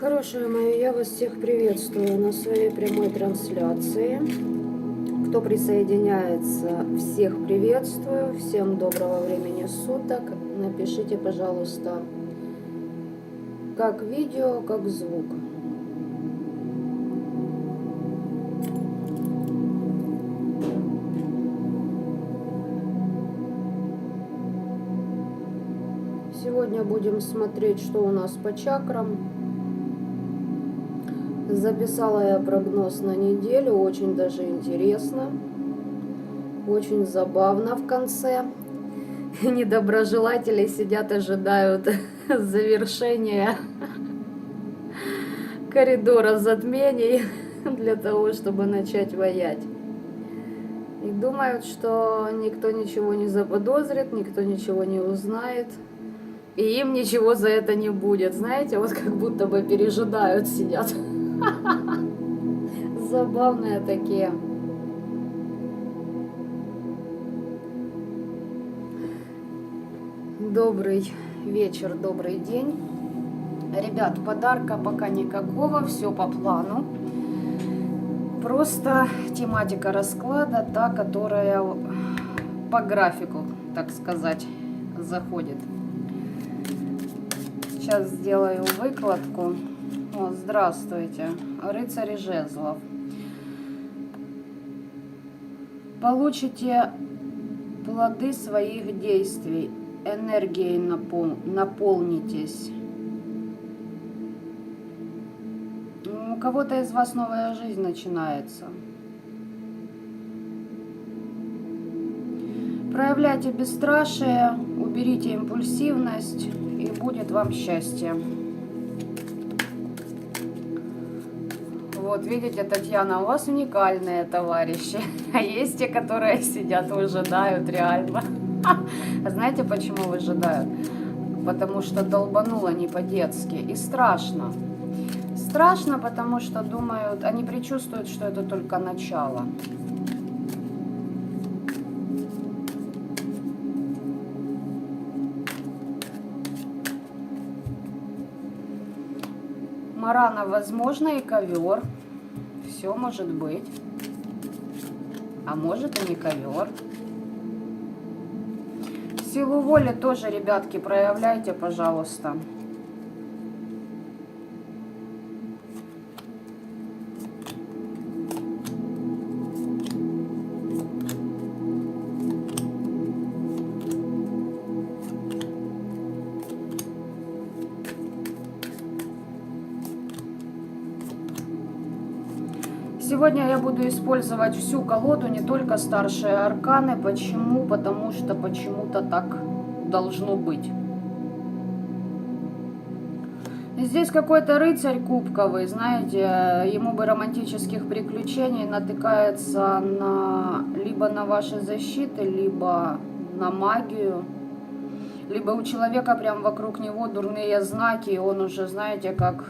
Хорошие мои, я вас всех приветствую на своей прямой трансляции. Кто присоединяется, всех приветствую. Всем доброго времени суток. Напишите, пожалуйста, как видео, как звук. Сегодня будем смотреть, что у нас по чакрам. Записала я прогноз на неделю, очень даже интересно, очень забавно в конце. Недоброжелатели сидят, ожидают завершения коридора затмений для того, чтобы начать воять. И думают, что никто ничего не заподозрит, никто ничего не узнает, и им ничего за это не будет. Знаете, вот как будто бы пережидают, сидят. Забавные такие. Добрый вечер, добрый день. Ребят, подарка пока никакого, все по плану. Просто тематика расклада, та, которая по графику, так сказать, заходит. Сейчас сделаю выкладку. О, здравствуйте, рыцарь жезлов. Получите плоды своих действий, энергией наполнитесь. У кого-то из вас новая жизнь начинается. Проявляйте бесстрашие, уберите импульсивность, и будет вам счастье. Вот видите, Татьяна, у вас уникальные товарищи. А есть те, которые сидят, выжидают реально. А знаете, почему выжидают? Потому что долбануло не по-детски. И страшно. Страшно, потому что думают, они предчувствуют, что это только начало. Марана, возможно, и ковер. Все может быть. А может и не ковер. Силу воли тоже, ребятки, проявляйте, пожалуйста. Сегодня я буду использовать всю колоду, не только старшие арканы. Почему? Потому что почему-то так должно быть. Здесь какой-то рыцарь кубковый, знаете, ему бы романтических приключений, натыкается либо на ваши защиты, либо на магию. Либо у человека прям вокруг него дурные знаки, и он уже, знаете, как...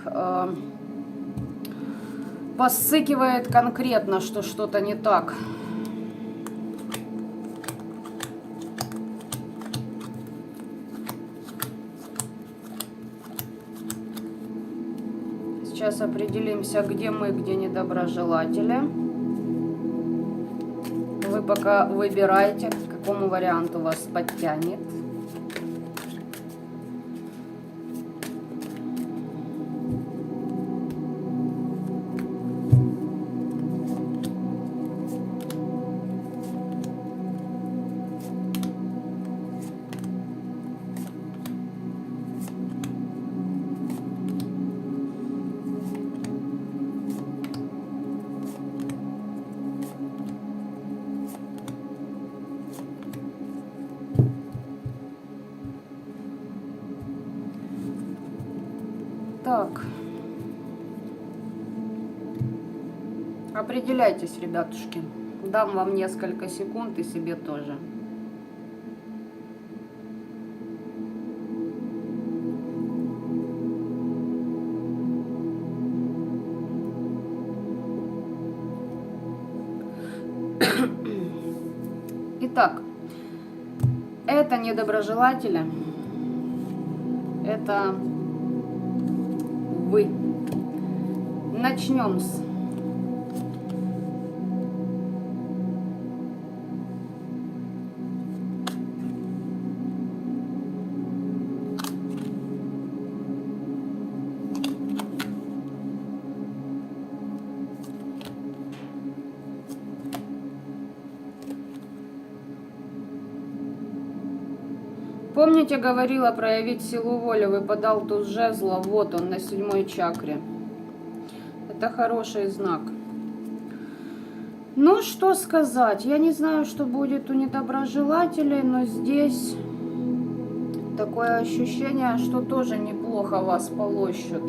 Посыкивает конкретно, что что-то не так. Сейчас определимся, где мы, где недоброжелатели. Вы пока выбираете, к какому варианту вас подтянет. Так. Определяйтесь, ребятушки. Дам вам несколько секунд и себе тоже. Итак, это недоброжелатели. Это вы. начнем с... Помните, говорила проявить силу воли, выпадал туз жезла, вот он на 7-й чакре. Это хороший знак. Ну, что сказать, я не знаю, что будет у недоброжелателей, но здесь такое ощущение, что тоже неплохо вас полощут.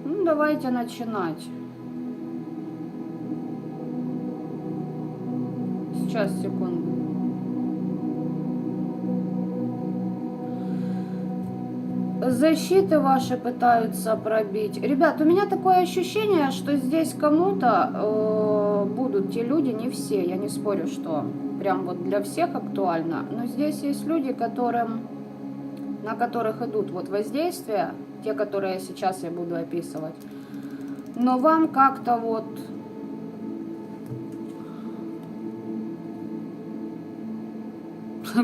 Ну, давайте начинать. Сейчас, секунду. Защиты ваши пытаются пробить. Ребят, у меня такое ощущение, что здесь кому-то будут те люди, не все, я не спорю, что прям вот для всех актуально, но здесь есть люди, на которых идут вот воздействия, те, которые сейчас я буду описывать. Но вам как-то вот...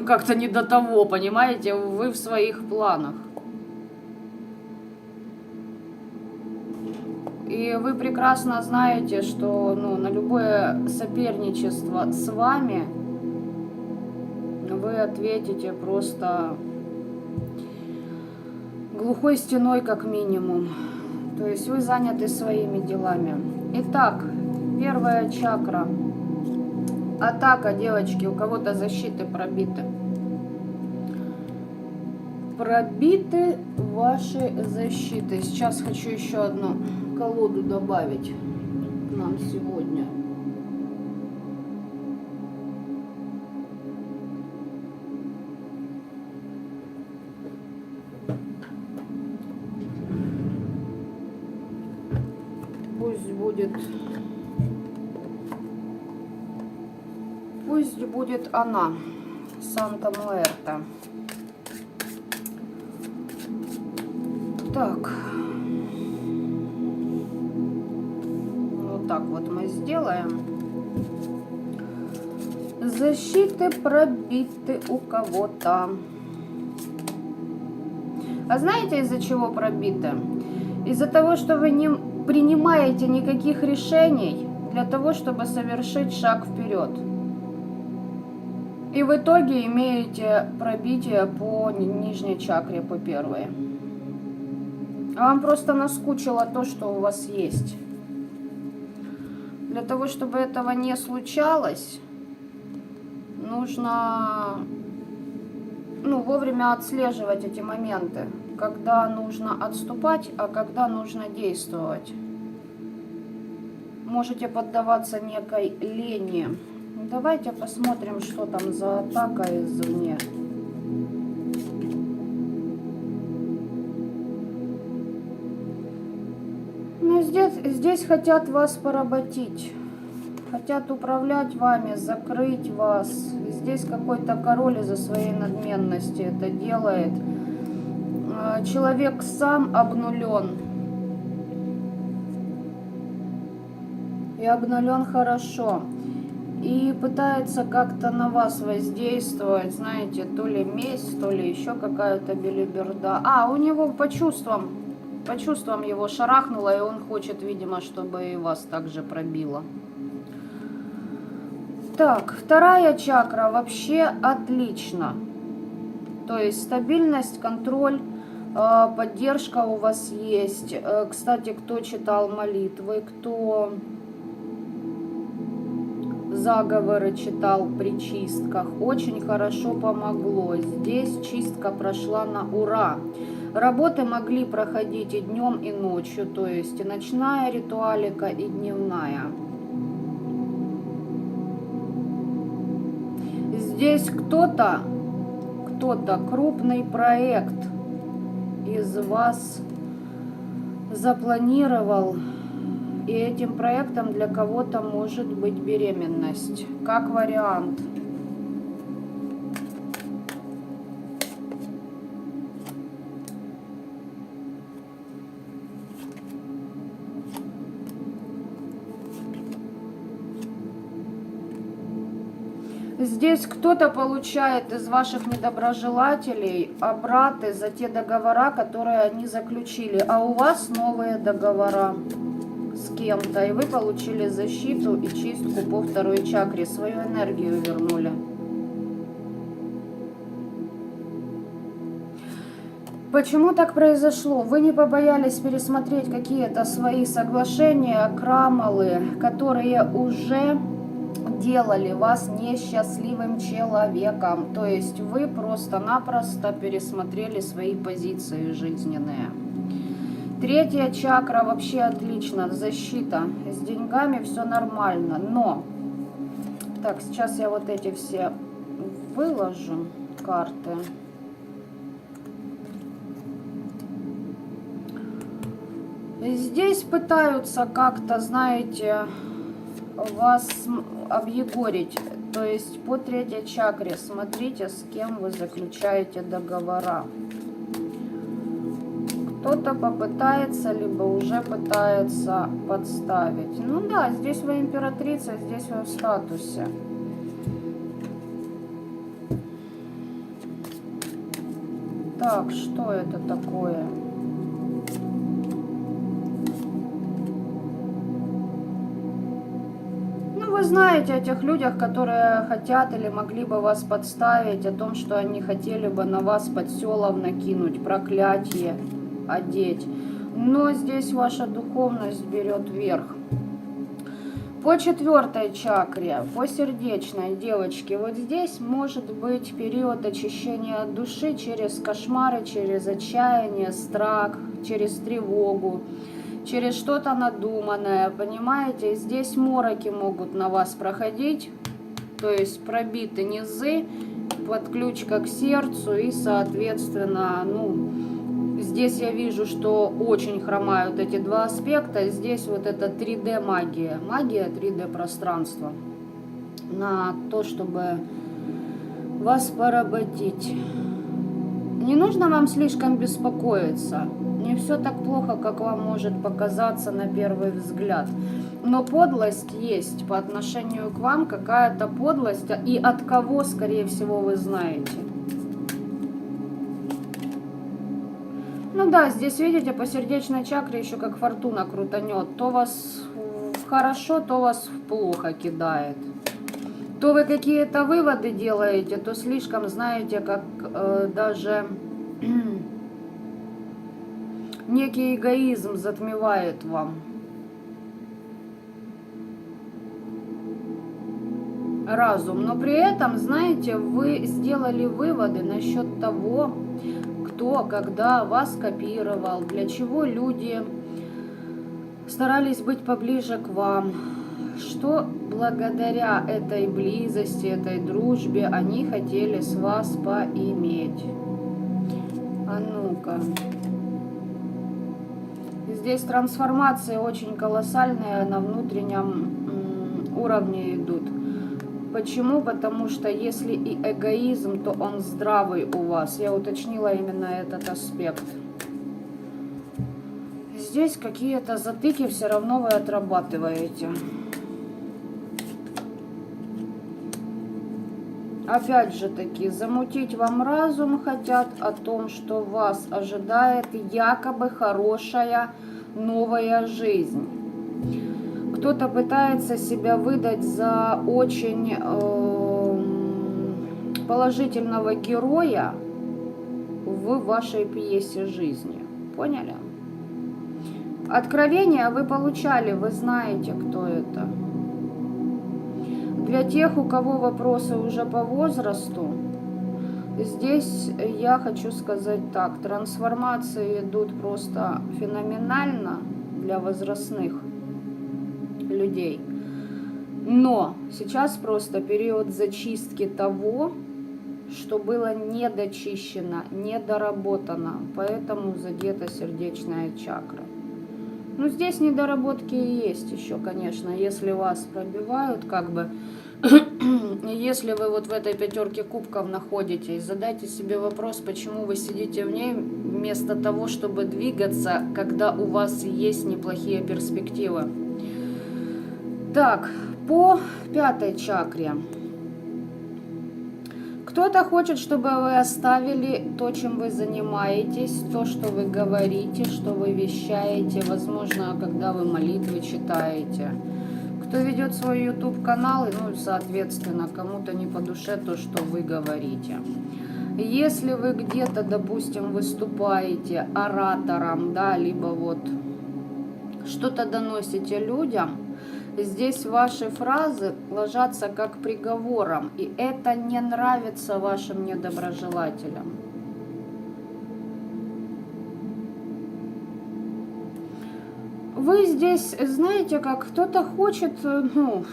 Как-то не до того, понимаете, вы в своих планах. И вы прекрасно знаете, что на любое соперничество с вами вы ответите просто глухой стеной как минимум. То есть вы заняты своими делами. Итак, 1-я чакра. Атака, девочки, у кого-то защиты пробиты. Пробиты ваши защиты. Сейчас хочу еще одну колоду добавить к нам сегодня. Пусть будет она, Санта-Муэрта. Так. Вот так вот мы сделаем. Защиты пробиты у кого-то. А знаете, из-за чего пробиты? Из-за того, что вы не принимаете никаких решений для того, чтобы совершить шаг вперед. И в итоге имеете пробитие по нижней чакре, по 1-й. А вам просто наскучило то, что у вас есть. Для того, чтобы этого не случалось, нужно вовремя отслеживать эти моменты. Когда нужно отступать, а когда нужно действовать. Можете поддаваться некой лени. Давайте посмотрим, что там за атака извне. Ну, здесь хотят вас поработить. Хотят управлять вами, закрыть вас. Здесь какой-то король из-за своей надменности это делает. Человек сам обнулен. И обнулен хорошо. И пытается как-то на вас воздействовать, знаете, то ли месть, то ли еще какая-то белиберда. У него по чувствам его шарахнуло, и он хочет, видимо, чтобы и вас также пробило. Так, 2-я чакра вообще отлично. То есть стабильность, контроль, поддержка у вас есть. Кстати, кто читал молитвы, кто заговоры читал при чистках, очень хорошо помогло. Здесь чистка прошла на ура. Работы могли проходить и днем, и ночью, то есть и ночная ритуалика, и дневная. Здесь кто-то, крупный проект из вас запланировал. И этим проектом для кого-то может быть беременность, как вариант. Здесь кто-то получает из ваших недоброжелателей обраты за те договора, которые они заключили. А у вас новые договора с кем-то. И вы получили защиту и чистку по второй чакре. Свою энергию вернули. Почему так произошло? Вы не побоялись пересмотреть какие-то свои соглашения, крамолы, которые уже делали вас несчастливым человеком. То есть вы просто-напросто пересмотрели свои позиции жизненные. Третья чакра вообще отлично, защита. С деньгами все нормально. Но, так, сейчас я вот эти все выложу карты. Здесь пытаются как-то, знаете, вас объегорить. То есть по третьей чакре смотрите, с кем вы заключаете договора. Кто-то попытается, либо уже пытается подставить. Ну да, здесь вы императрица, здесь вы в статусе. Так, что это такое? Вы знаете о тех людях, которые хотят или могли бы вас подставить, о том, что они хотели бы на вас подселов накинуть, проклятие одеть. Но здесь ваша духовность берет верх. По четвертой чакре, по сердечной, девочки, вот здесь может быть период очищения души через кошмары, через отчаяние, страх, через тревогу. Через что-то надуманное, понимаете, здесь мороки могут на вас проходить, то есть пробиты низы, подключка к сердцу и, соответственно, ну, здесь я вижу, что очень хромают эти два аспекта, здесь вот это 3D магия, магия 3D пространства, на то, чтобы вас поработить. Не нужно вам слишком беспокоиться. Не все так плохо, как вам может показаться на первый взгляд. Но подлость есть по отношению к вам, какая-то подлость. И от кого, скорее всего, вы знаете. Ну да, здесь, видите, по сердечной чакре еще как фортуна крутанет. То вас хорошо, то вас плохо кидает. То вы какие-то выводы делаете, то слишком, знаете, как даже... некий эгоизм затмевает вам. Разум. Но при этом, знаете, вы сделали выводы насчет того, кто, когда вас копировал, для чего люди старались быть поближе к вам, что благодаря этой близости, этой дружбе они хотели с вас поиметь. А ну-ка. Здесь трансформации очень колоссальные на внутреннем уровне идут. Почему? Потому что если и эгоизм, то он здравый у вас. Я уточнила именно этот аспект. Здесь какие-то затыки все равно вы отрабатываете. Опять же таки, замутить вам разум хотят о том, что вас ожидает якобы хорошая новая жизнь. Кто-то пытается себя выдать за очень положительного героя в вашей пьесе жизни. Поняли? Откровения вы получали, вы знаете, кто это. Для тех, у кого вопросы уже по возрасту, здесь я хочу сказать так. Трансформации идут просто феноменально для возрастных людей. Но сейчас просто период зачистки того, что было недочищено, недоработано. Поэтому задета сердечная чакра. Ну, здесь недоработки есть еще, конечно, если вас пробивают, как бы, если вы вот в этой пятерке кубков находитесь, задайте себе вопрос, почему вы сидите в ней, вместо того, чтобы двигаться, когда у вас есть неплохие перспективы. Так, по пятой чакре. Кто-то хочет, чтобы вы оставили то, чем вы занимаетесь, то, что вы говорите, что вы вещаете, возможно, когда вы молитвы читаете. Кто ведет свой YouTube-канал, ну, соответственно, кому-то не по душе то, что вы говорите. Если вы где-то, допустим, выступаете оратором, да, либо вот что-то доносите людям, здесь ваши фразы ложатся как приговором, и это не нравится вашим недоброжелателям. Вы здесь, знаете, как кто-то хочет, ну,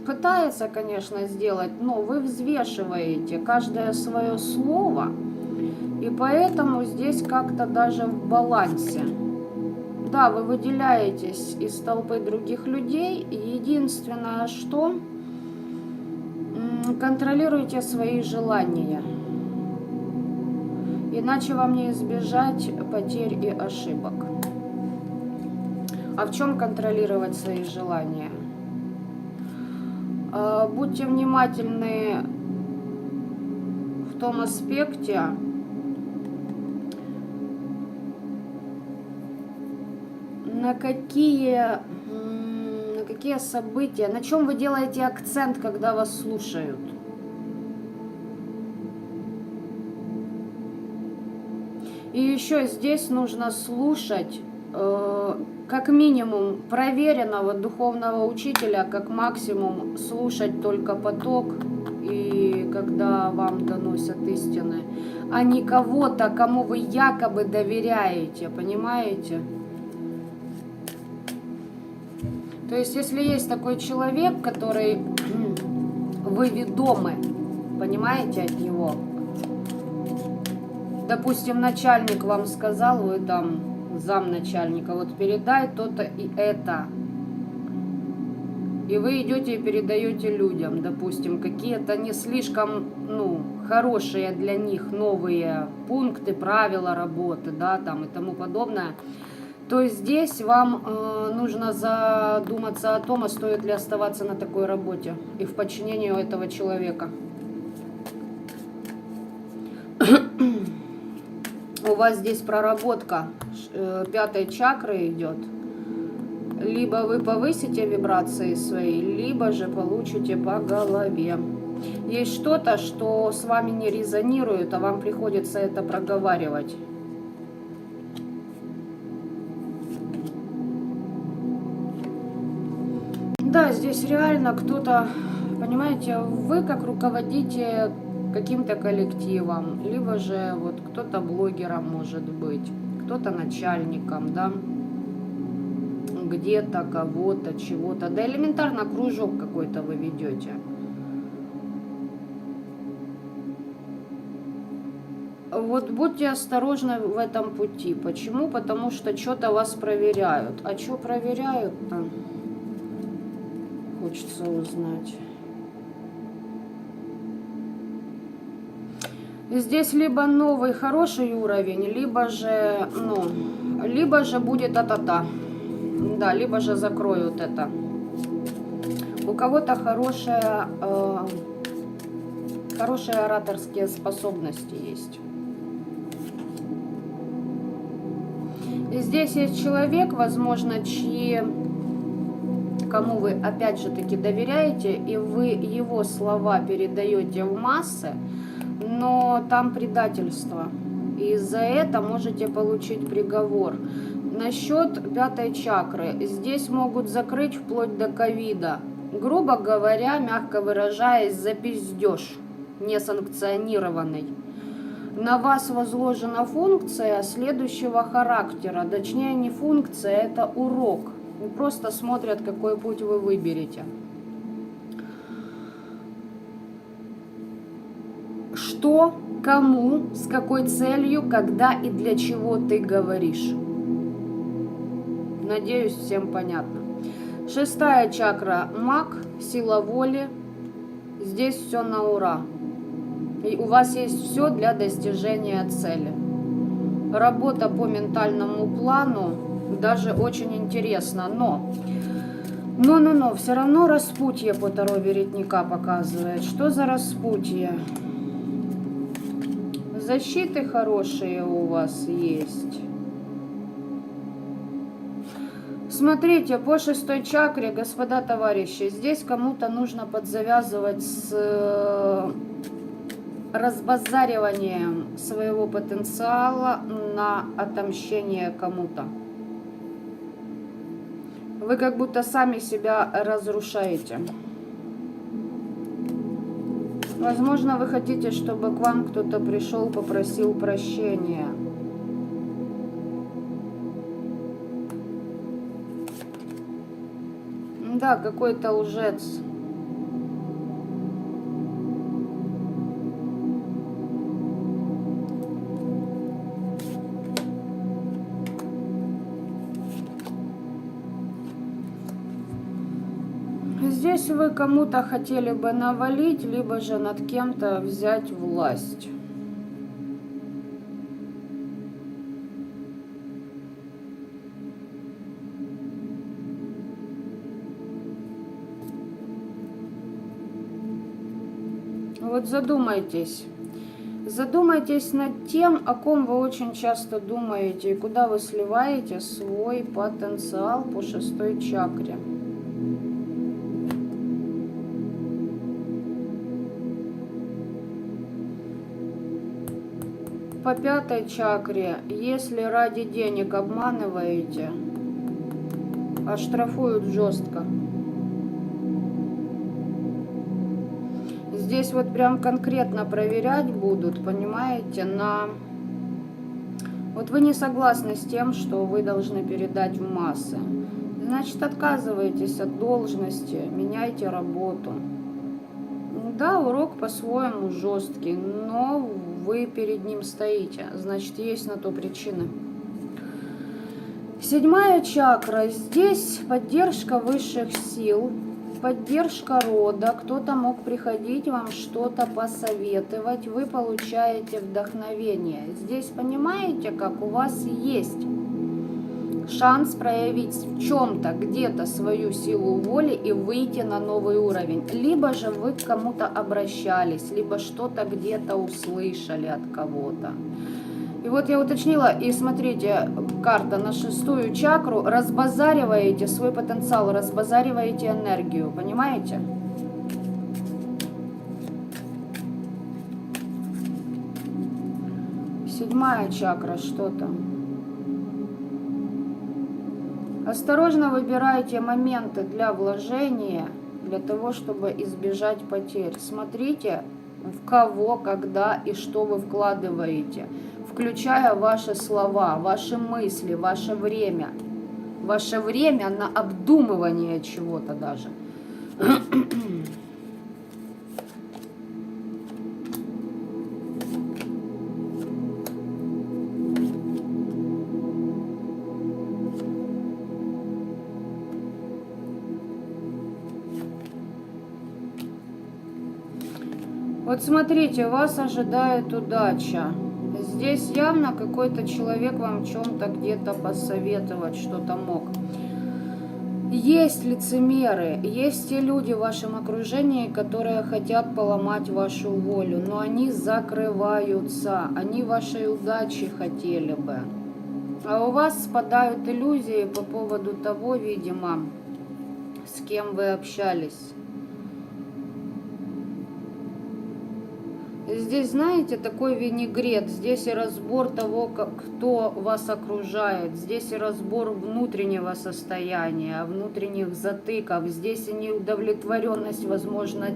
пытается, конечно, сделать, но вы взвешиваете каждое свое слово, и поэтому здесь как-то даже в балансе. Да, вы выделяетесь из толпы других людей, единственное, что контролируйте свои желания, иначе вам не избежать потерь и ошибок. А в чем контролировать свои желания? Будьте внимательны в том аспекте, на какие события, на чем вы делаете акцент, когда вас слушают. И еще здесь нужно слушать как минимум проверенного духовного учителя, как максимум слушать только поток, и когда вам доносят истины, а не кого-то, кому вы якобы доверяете, понимаете? То есть, если есть такой человек, который вы ведомы, понимаете, от него, допустим, начальник вам сказал, вы там замначальника, вот передай то-то и это. И вы идете и передаете людям, допустим, какие-то не слишком, ну, хорошие для них новые пункты, правила работы, да, там и тому подобное. То здесь вам нужно задуматься о том, а стоит ли оставаться на такой работе и в подчинении у этого человека. У вас здесь проработка 5-й чакры идет. Либо вы повысите вибрации свои, либо же получите по голове. Есть что-то, что с вами не резонирует, а вам приходится это проговаривать. Да, здесь реально кто-то, понимаете, вы как руководите каким-то коллективом, либо же вот кто-то блогером может быть, кто-то начальником, да, где-то кого-то, чего-то, да элементарно кружок какой-то вы ведете. Вот будьте осторожны в этом пути. Почему? Потому что что-то вас проверяют. А что проверяют-то? Хочется узнать. Здесь либо новый хороший уровень, либо же, ну, либо же будет та-та-та. Да, либо же закроют это. У кого-то хорошие ораторские способности есть. И здесь есть человек, возможно, кому вы опять же таки доверяете, и вы его слова передаете в массы, но там предательство. И за это можете получить приговор. Насчет 5-й чакры. Здесь могут закрыть вплоть до ковида. Грубо говоря, мягко выражаясь, за пиздеж несанкционированный. На вас возложена функция следующего характера. Точнее, не функция, это урок. Просто смотрят, какой путь вы выберете. Что, кому, с какой целью, когда и для чего ты говоришь. Надеюсь, всем понятно. 6-я чакра – маг, сила воли. Здесь все на ура. И у вас есть все для достижения цели. Работа по ментальному плану даже очень интересна, но все равно распутье по Таро Веретника показывает. Что за распутье? Защиты хорошие у вас есть. Смотрите, по 6 чакре, господа товарищи, здесь кому-то нужно подзавязывать с разбазариванием своего потенциала на отомщение кому-то. Вы как будто сами себя разрушаете. Возможно, вы хотите, чтобы к вам кто-то пришел, попросил прощения. Да, какой-то лжец. Здесь вы кому-то хотели бы навалить, либо же над кем-то взять власть. Вот задумайтесь. Задумайтесь над тем, о ком вы очень часто думаете, и куда вы сливаете свой потенциал по 6 чакре. По 5 чакре, если ради денег обманываете, оштрафуют жестко. Здесь вот прям конкретно проверять будут, понимаете, Вот вы не согласны с тем, что вы должны передать в массы. Значит, отказывайтесь от должности, меняйте работу. Да, урок по-своему жесткий, но вы перед ним стоите. Значит, есть на то причины. 7 чакра. Здесь поддержка высших сил. Поддержка рода, кто-то мог приходить вам что-то посоветовать, вы получаете вдохновение. Здесь понимаете, как у вас есть шанс проявить в чем-то, где-то свою силу воли и выйти на новый уровень. Либо же вы к кому-то обращались, либо что-то где-то услышали от кого-то. И вот я уточнила, и смотрите, карта на 6 чакру, разбазариваете свой потенциал, разбазариваете энергию, понимаете? Седьмая чакра, что там? Осторожно выбирайте моменты для вложения, для того, чтобы избежать потерь. Смотрите, в кого, когда и что вы вкладываете, включая ваши слова, ваши мысли, ваше время на обдумывание чего-то даже. Вот смотрите, вас ожидает удача. Здесь явно какой-то человек вам в чем-то где-то посоветовать что-то мог. Есть лицемеры, есть те люди в вашем окружении, которые хотят поломать вашу волю, но они закрываются, они вашей удачи хотели бы. А у вас спадают иллюзии по поводу того, видимо, с кем вы общались. Здесь, знаете, такой винегрет. Здесь и разбор того, кто вас окружает. Здесь и разбор внутреннего состояния, внутренних затыков. Здесь и неудовлетворенность, возможно,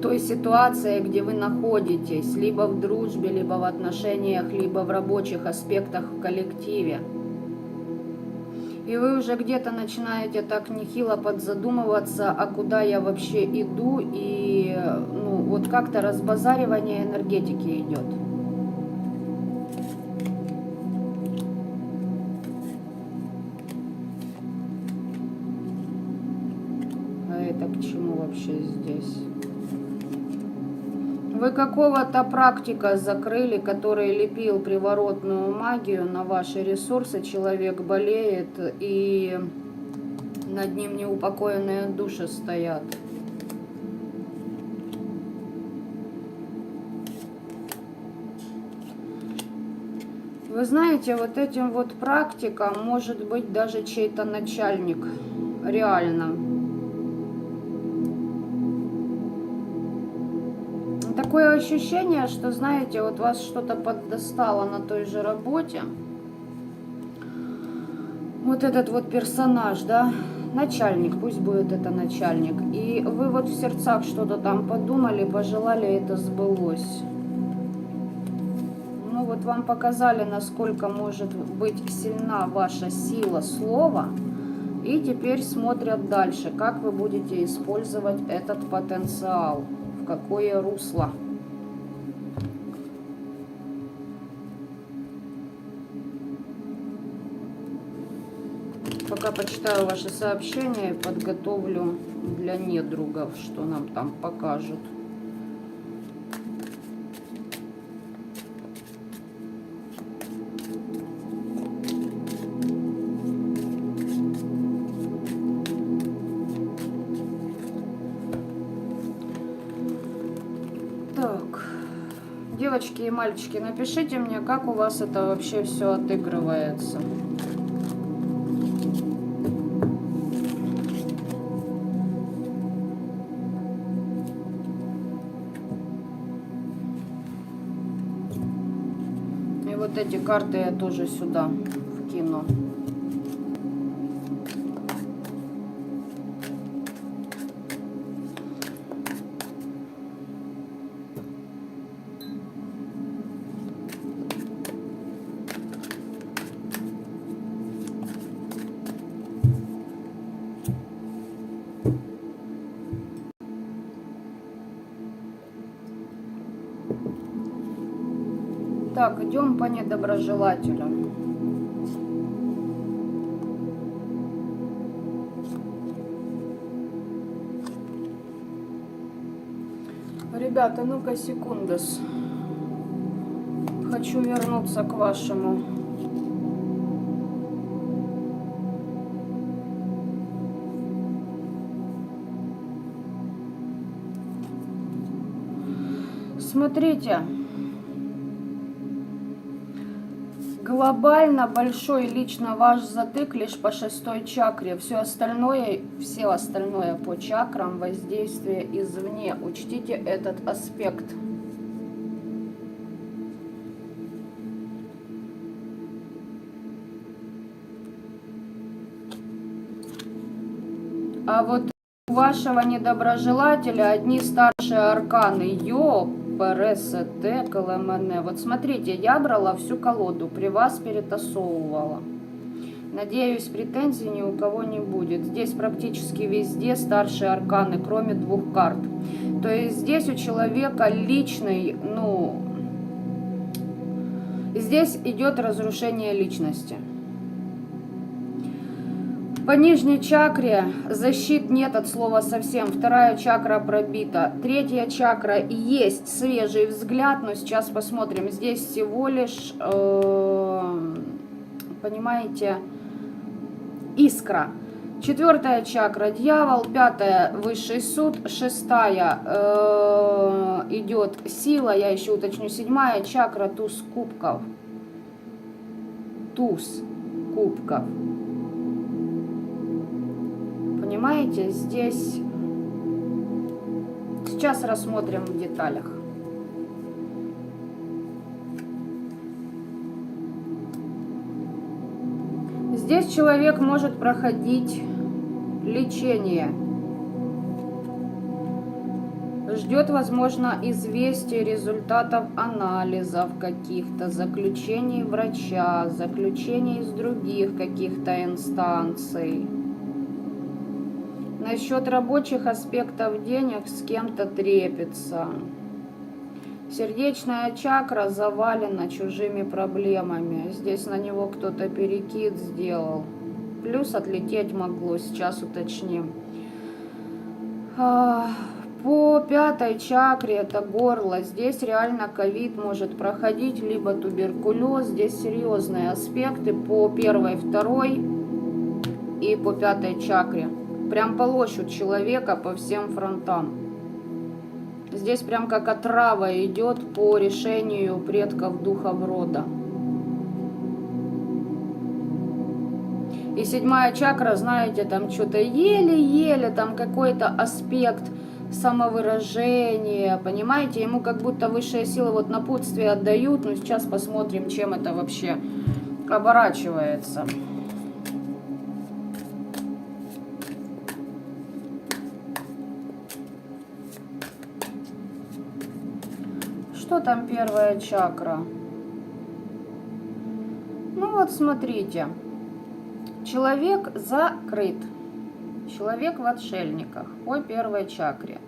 той ситуацией, где вы находитесь. Либо в дружбе, либо в отношениях, либо в рабочих аспектах в коллективе. И вы уже где-то начинаете так нехило подзадумываться, а куда я вообще иду, и вот как-то разбазаривание энергетики идет. А это к чему вообще здесь? Вы какого-то практика закрыли, который лепил приворотную магию на ваши ресурсы, человек болеет, и над ним неупокоенные души стоят. Вы знаете, вот этим вот практикам может быть даже чей-то начальник. Реально. Такое ощущение, что, знаете, вот вас что-то поддостало на той же работе. Вот этот вот персонаж, да, начальник, пусть будет это начальник. И вы вот в сердцах что-то там подумали, пожелали, это сбылось. Ну вот вам показали, насколько может быть сильна ваша сила слова. И теперь смотрят дальше, как вы будете использовать этот потенциал, в какое русло. Пока почитаю ваши сообщения и подготовлю для недругов, что нам там покажут. Так, девочки и мальчики, напишите мне, как у вас это вообще все отыгрывается. И вот эти карты я тоже сюда вкину. Так, идем по недоброжелателям. Ребята, ну-ка, секундос. Хочу вернуться к вашему. Смотрите. Глобально большой лично ваш затык лишь по 6-й чакре. Все остальное по чакрам воздействие извне. Учтите этот аспект. А вот у вашего недоброжелателя одни старшие арканы. ПРСТ, КЛМН. Вот смотрите, я брала всю колоду, при вас перетасовывала. Надеюсь, претензий ни у кого не будет. Здесь практически везде старшие арканы, кроме 2 карт. То есть здесь у человека личный, здесь идет разрушение личности. По нижней чакре защит нет от слова совсем. 2-я чакра пробита. 3-я чакра есть свежий взгляд, но сейчас посмотрим. Здесь всего лишь, понимаете, искра. 4-я чакра дьявол, 5-я высший суд, 6-я идет сила, я еще уточню, 7-я чакра туз кубков. Туз кубков. Понимаете, здесь сейчас рассмотрим в деталях. Здесь человек может проходить лечение. Ждет, возможно, известия результатов анализов каких-то, заключений врача, заключений из других каких-то инстанций. Насчет рабочих аспектов денег с кем-то трепется. Сердечная чакра завалена чужими проблемами. Здесь на него кто-то перекид сделал. Плюс отлететь могло, сейчас уточним. По 5-й чакре, это горло, здесь реально ковид может проходить, либо туберкулез. Здесь серьезные аспекты по 1-й, 2-й и по 5-й чакре. Прям полощут человека по всем фронтам. Здесь прям как отрава идет по решению предков духов рода. И 7-я чакра, знаете, там что-то еле-еле, там какой-то аспект самовыражения, понимаете? Ему как будто высшие силы вот напутствие отдают, но сейчас посмотрим, чем это вообще оборачивается. Что там 1-я чакра? Ну вот смотрите, человек закрыт, человек в отшельниках по 1-й чакре.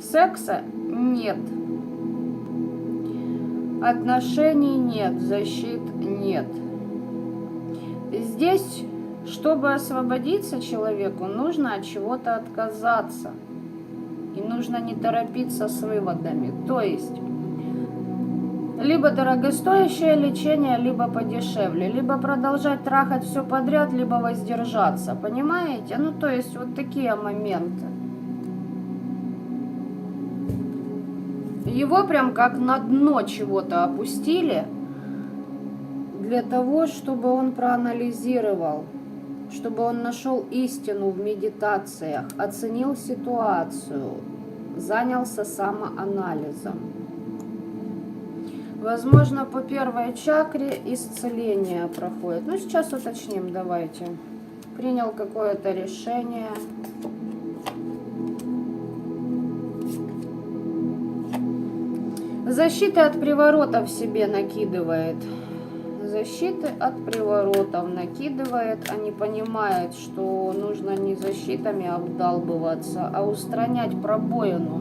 Секса нет, отношений нет, защит нет. Здесь, чтобы освободиться человеку, нужно от чего-то отказаться. И нужно не торопиться с выводами. То есть, либо дорогостоящее лечение, либо подешевле. Либо продолжать трахать все подряд, либо воздержаться. Понимаете? Ну, то есть, вот такие моменты. Его прям как на дно чего-то опустили, для того, чтобы он проанализировал, чтобы он нашел истину в медитациях, оценил ситуацию, занялся самоанализом. Возможно, по 1-й чакре исцеление проходит. Ну, сейчас уточним, давайте. Принял какое-то решение. Защиты от приворотов себе накидывает. Защиты от приворотов накидывает, а не понимает, что нужно не защитами обдалбываться, а устранять пробоину.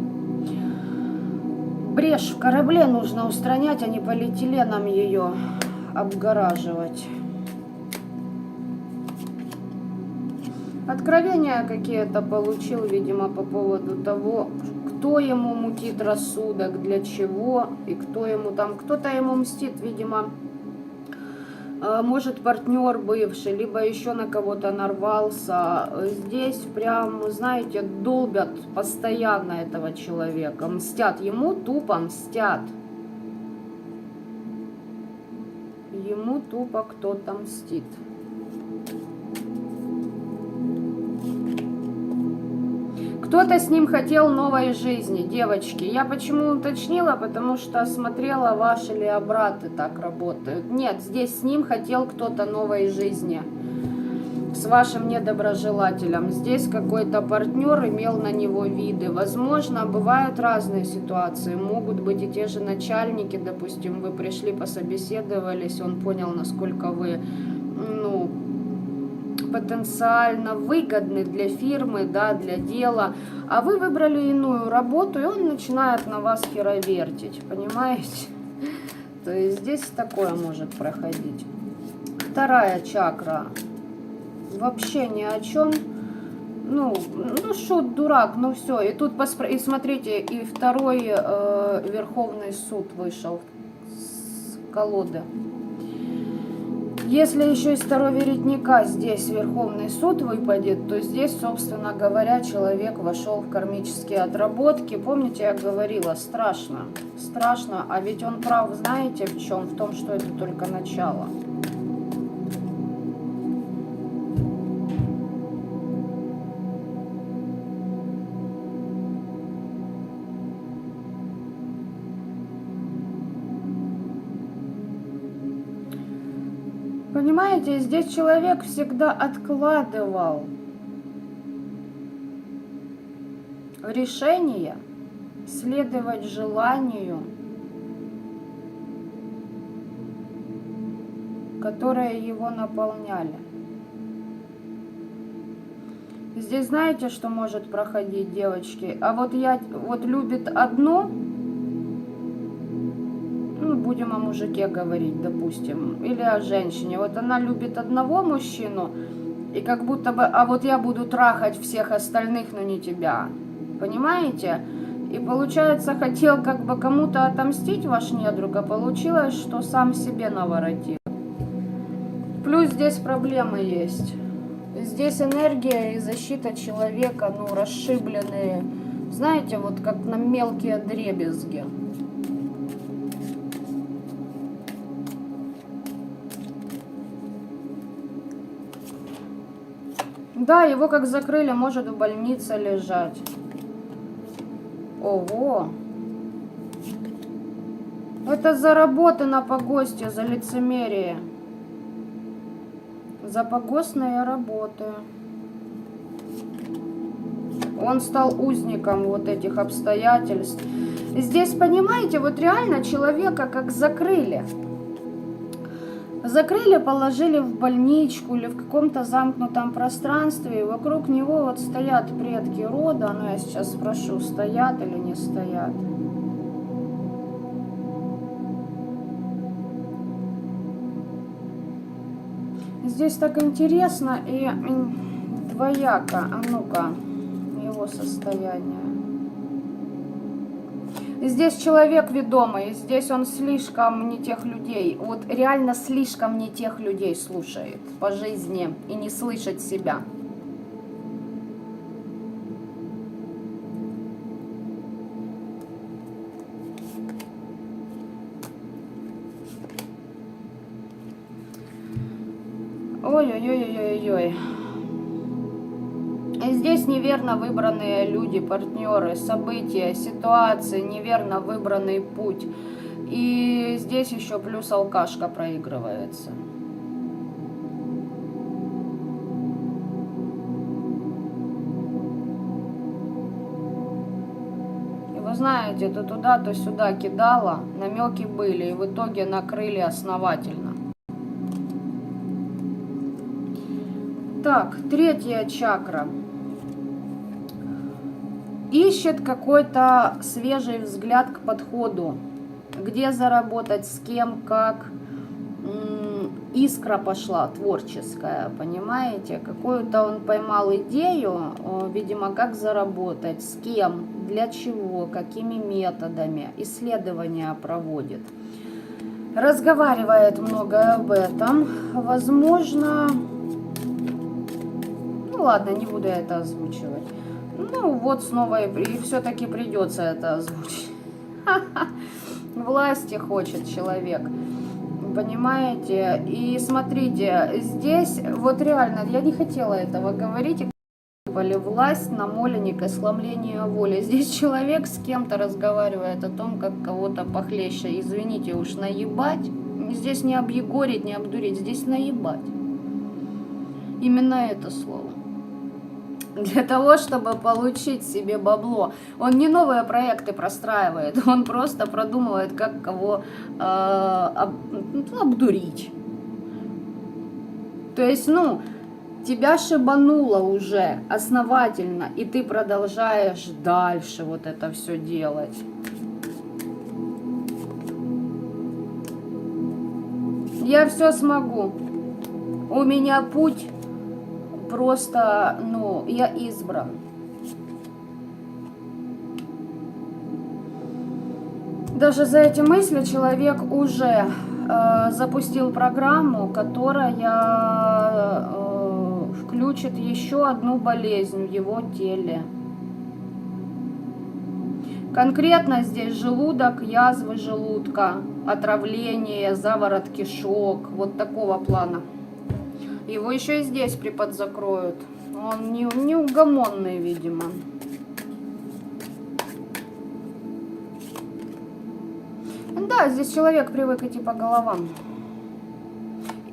Брешь в корабле нужно устранять, а не полиэтиленом ее обгораживать. Откровения какие-то получил, видимо, по поводу того, кто ему мутит рассудок, для чего, и кто ему там, кто-то ему мстит, видимо, может партнер бывший, либо еще на кого-то нарвался. Здесь прям, знаете, долбят постоянно этого человека, мстят ему, тупо мстят. Ему тупо кто-то мстит. Кто-то с ним хотел новой жизни, девочки. Я почему уточнила? Потому что смотрела, ваши ли обраты так работают. Нет, здесь с ним хотел кто-то новой жизни. С вашим недоброжелателем. Здесь какой-то партнер имел на него виды. Возможно, бывают разные ситуации. Могут быть и те же начальники, допустим, вы пришли, пособеседовались, он понял, насколько вы, ну, потенциально выгодны для фирмы, да, для дела, а вы выбрали иную работу, и он начинает на вас херовертить, понимаете? То есть здесь такое может проходить. 2-я чакра вообще ни о чем. Ну шут, дурак, ну все. И тут и смотрите, и 2-й Верховный суд вышел с колоды. Если еще из 2-го веретника здесь Верховный суд выпадет, то здесь, собственно говоря, человек вошел в кармические отработки. Помните, я говорила, страшно, страшно, а ведь он прав, знаете в чем? В том, что это только начало. Понимаете, здесь человек всегда откладывал решение следовать желанию, которые его наполняли. Здесь знаете, что может проходить, девочки? А вот любит одно, ну, будем о мужике говорить, допустим, или о женщине. Вот она любит одного мужчину, и как будто бы, а вот я буду трахать всех остальных, но не тебя. Понимаете? И получается, хотел как бы кому-то отомстить ваш недруг, а получилось, что сам себе наворотил. Плюс здесь проблемы есть. Здесь энергия и защита человека, ну, расшибленные, знаете, вот как на мелкие дребезги. Да, его как закрыли, может в больнице лежать. Ого. Это за работы на погосте, за лицемерие. За погостные работы. Он стал узником вот этих обстоятельств. Здесь, понимаете, вот реально человека как закрыли. Закрыли, положили в больничку или в каком-то замкнутом пространстве. И вокруг него вот стоят предки рода. Ну, я сейчас спрошу, стоят или не стоят. Здесь так интересно и двояко. А ну-ка, его состояние. Здесь человек ведомый, здесь он слишком не тех людей, вот реально слишком не тех людей слушает по жизни и не слышит себя. Ой-ой-ой-ой-ой. Здесь неверно выбранные люди, партнеры, события, ситуации, неверно выбранный путь. И здесь еще плюс алкашка проигрывается. И вы знаете, то туда, то сюда кидала, намеки были, и в итоге накрыли основательно. Так, третья чакра. Ищет какой-то свежий взгляд к подходу. Где заработать, с кем, как. Искра пошла творческая, понимаете? Какую-то он поймал идею, видимо, как заработать, с кем, для чего, какими методами. Исследования проводит. Разговаривает много об этом. Возможно... Ну ладно, не буду это озвучивать. Ну вот снова и все-таки придется это озвучить. Власти хочет человек. Понимаете? И смотрите, здесь вот реально, я не хотела этого говорить. Власть, намоленник и сломление воли. Здесь человек с кем-то разговаривает о том, как кого-то похлеще. Извините, уж наебать. Здесь не объегорить, не обдурить. Здесь наебать. Именно это слово. Для того, чтобы получить себе бабло. Он не новые проекты простраивает, он просто продумывает, как кого обдурить. То есть, ну, тебя шибануло уже основательно, и ты продолжаешь дальше вот это все делать. Я все смогу. У меня путь... Просто, ну, я избран. Даже за эти мысли человек уже запустил программу, которая включит еще одну болезнь в его теле. Конкретно здесь желудок, язвы желудка, отравление, заворот кишок, вот такого плана. Его еще и здесь приподзакроют. Он неугомонный, видимо. Да, здесь человек привык идти по головам.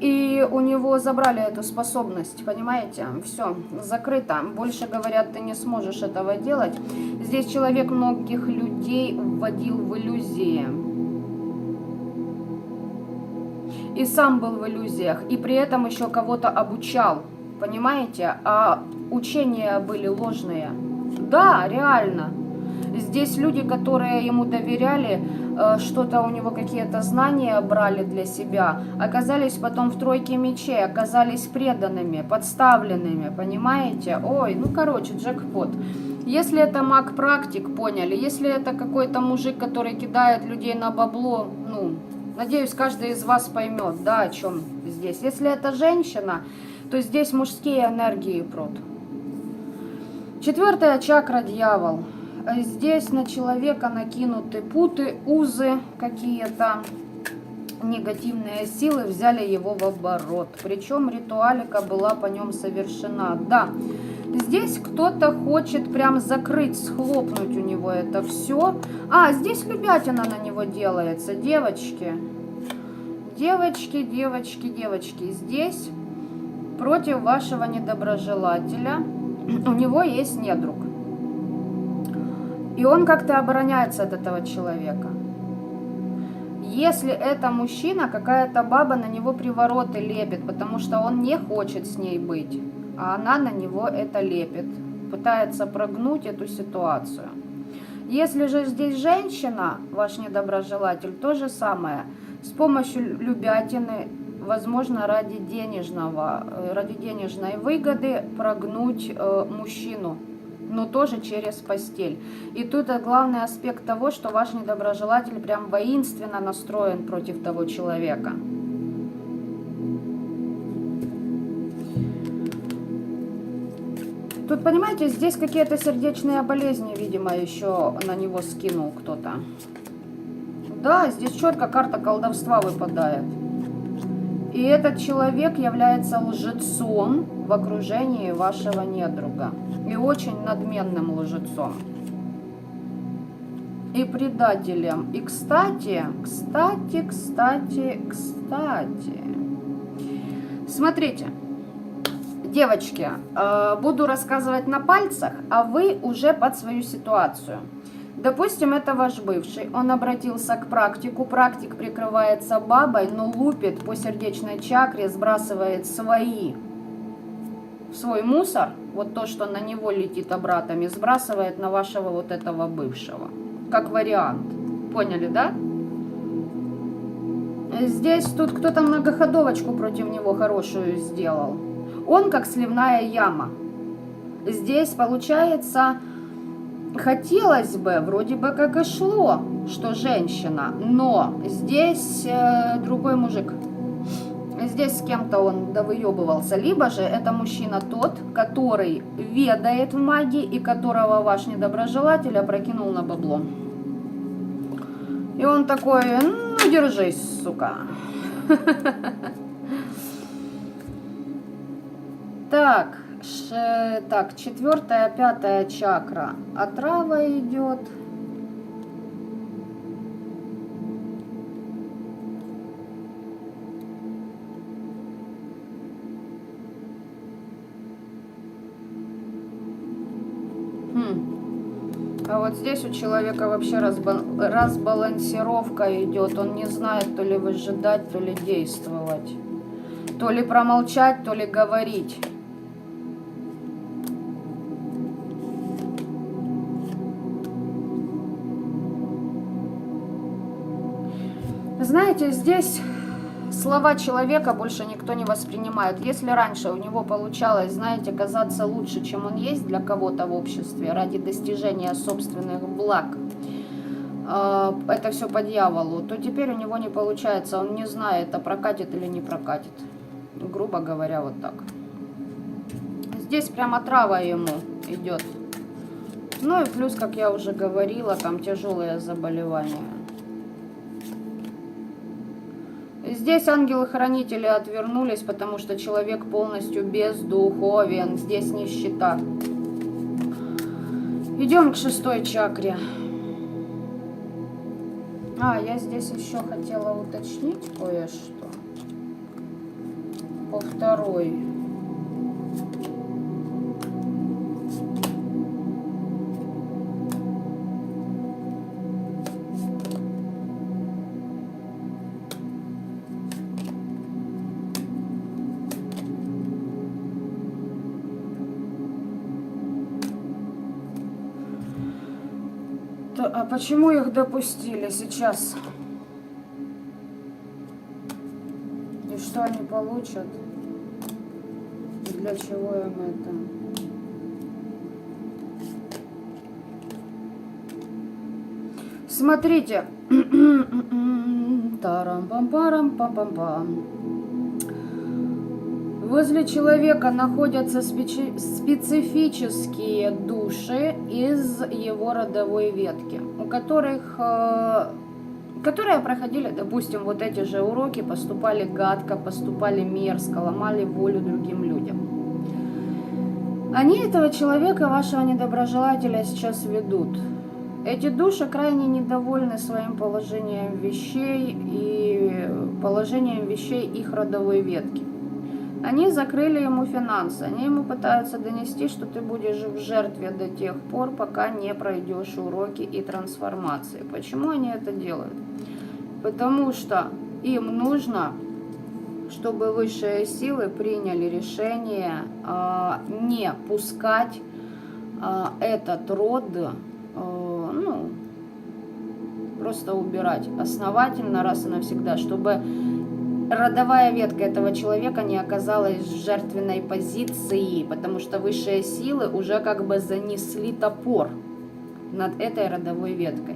И у него забрали эту способность, понимаете? Все, закрыто. Больше, говорят, ты не сможешь этого делать. Здесь человек многих людей вводил в иллюзии. И сам был в иллюзиях, и при этом еще кого-то обучал, понимаете? А учения были ложные. Да, реально. Здесь люди, которые ему доверяли, что-то у него, какие-то знания брали для себя, оказались потом в тройке мечей, оказались преданными, подставленными, понимаете? Ой, ну короче, джекпот. Если это маг-практик, поняли? Если это какой-то мужик, который кидает людей на бабло, ну... Надеюсь, каждый из вас поймет, да, о чем здесь. Если это женщина, то здесь мужские энергии прут. Четвертая чакра — дьявол. Здесь на человека накинуты путы, узы какие-то. негативные силы взяли его в оборот. Причем ритуалика была по нем совершена. Да, здесь кто-то хочет прям закрыть, схлопнуть у него это все. А, здесь любятина на него делается, девочки. Девочки, девочки, девочки. Здесь против вашего недоброжелателя у него есть недруг. И он как-то обороняется от этого человека. Если это мужчина, какая-то баба на него привороты лепит, потому что он не хочет с ней быть, а она на него это лепит, пытается прогнуть эту ситуацию. Если же здесь женщина, ваш недоброжелатель, то же самое. С помощью любятины, возможно, ради денежной выгоды прогнуть мужчину, но тоже через постель. И тут главный аспект того, что ваш недоброжелатель прям воинственно настроен против того человека. Тут, понимаете, здесь какие-то сердечные болезни, видимо, еще на него скинул кто-то. Да, здесь четко карта колдовства выпадает. И этот человек является лжецом в окружении вашего недруга. И очень надменным лжецом. И предателем. И кстати. Смотрите. Девочки, буду рассказывать на пальцах, а вы уже под свою ситуацию. Допустим, это ваш бывший, он обратился к практику, практик прикрывается бабой, но лупит по сердечной чакре, сбрасывает свой мусор, вот то, что на него летит обратами, сбрасывает на вашего вот этого бывшего, как вариант. Поняли, да? Здесь тут кто-то многоходовочку против него хорошую сделал. Он как сливная яма. Здесь получается, хотелось бы, вроде бы как и шло, что женщина, но здесь другой мужик. Здесь с кем-то он довыебывался. Либо же это мужчина тот, который ведает в магии и которого ваш недоброжелатель опрокинул на бабло. И он такой, ну держись, сука. Так, 4-я, 5-я чакра. Отрава идет. А вот здесь у человека вообще разбалансировка идет. Он не знает, то ли выжидать, то ли действовать. То ли промолчать, то ли говорить. Знаете, здесь слова человека больше никто не воспринимает. Если раньше у него получалось, знаете, казаться лучше, чем он есть для кого-то в обществе, ради достижения собственных благ, это все по дьяволу, то теперь у него не получается. Он не знает, а прокатит или не прокатит. Грубо говоря, вот так. Здесь прямо трава ему идет. Ну и плюс, как я уже говорила, там тяжелые заболевания. Здесь ангелы-хранители отвернулись, потому что человек полностью бездуховен. Здесь нищета. Идем к 6-й чакре. Я здесь еще хотела уточнить кое-что. По 2-й. А почему их допустили сейчас? И что они получат? И для чего им это? Смотрите. Тарам-пам-парам-пам-пам-пам. Возле человека находятся специфические души из его родовой ветки, у которых которые проходили, допустим, вот эти же уроки, поступали гадко, поступали мерзко, ломали волю другим людям. Они этого человека, вашего недоброжелателя, сейчас ведут. Эти души крайне недовольны своим положением вещей и положением вещей их родовой ветки. Они закрыли ему финансы, они ему пытаются донести, что ты будешь в жертве до тех пор, пока не пройдешь уроки и трансформации. Почему они это делают? Потому что им нужно, чтобы высшие силы приняли решение не пускать этот род, просто убирать основательно, раз и навсегда, чтобы родовая ветка этого человека не оказалась в жертвенной позиции, потому что высшие силы уже как бы занесли топор над этой родовой веткой.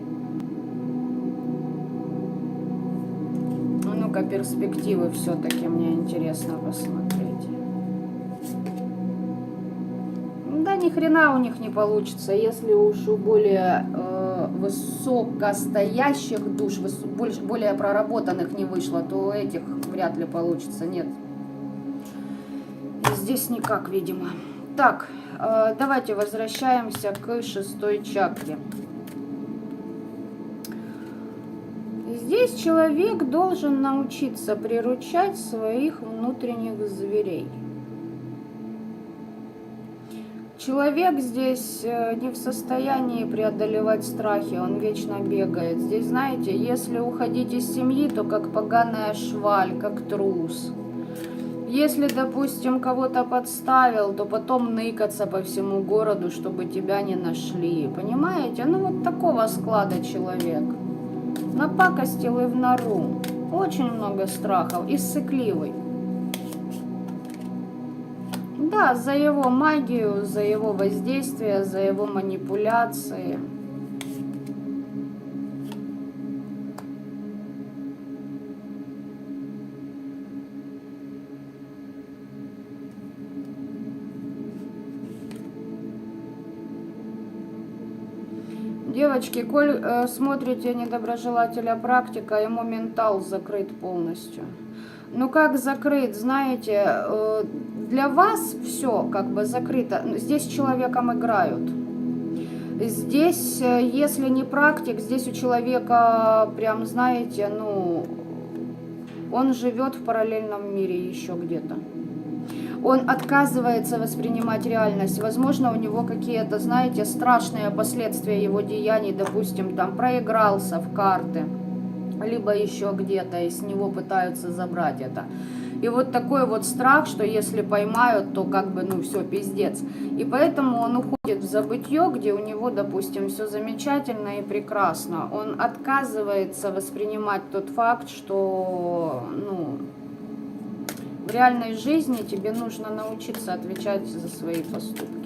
Ну-ка, перспективы все-таки мне интересно посмотреть. Да ни хрена у них не получится, если уж у более высокостоящих душ, более проработанных не вышло, то у этих вряд ли получится, нет. Здесь никак, видимо. Так, давайте возвращаемся к 6-й чакре. Здесь человек должен научиться приручать своих внутренних зверей. Человек здесь не в состоянии преодолевать страхи, он вечно бегает. Здесь, знаете, если уходить из семьи, то как поганая шваль, как трус. Если, допустим, кого-то подставил, то потом ныкаться по всему городу, чтобы тебя не нашли. Понимаете? Ну вот такого склада человек. Напакостил и в нору. Очень много страхов и ссыкливый. Да, за его магию, за его воздействие, за его манипуляции. Девочки, коль смотрите недоброжелателя практика, ему ментал закрыт полностью. Ну как закрыт, знаете, для вас все как бы закрыто. Здесь человеком играют. Здесь, если не практик, здесь у человека прям, знаете, ну, он живет в параллельном мире еще где-то. Он отказывается воспринимать реальность. Возможно, у него какие-то, знаете, страшные последствия его деяний, допустим, там проигрался в карты, либо еще где-то, и с него пытаются забрать это. И вот такой вот страх, что если поймают, то как бы, ну, все, пиздец. И поэтому он уходит в забытье, где у него, допустим, все замечательно и прекрасно. Он отказывается воспринимать тот факт, что, ну, в реальной жизни тебе нужно научиться отвечать за свои поступки.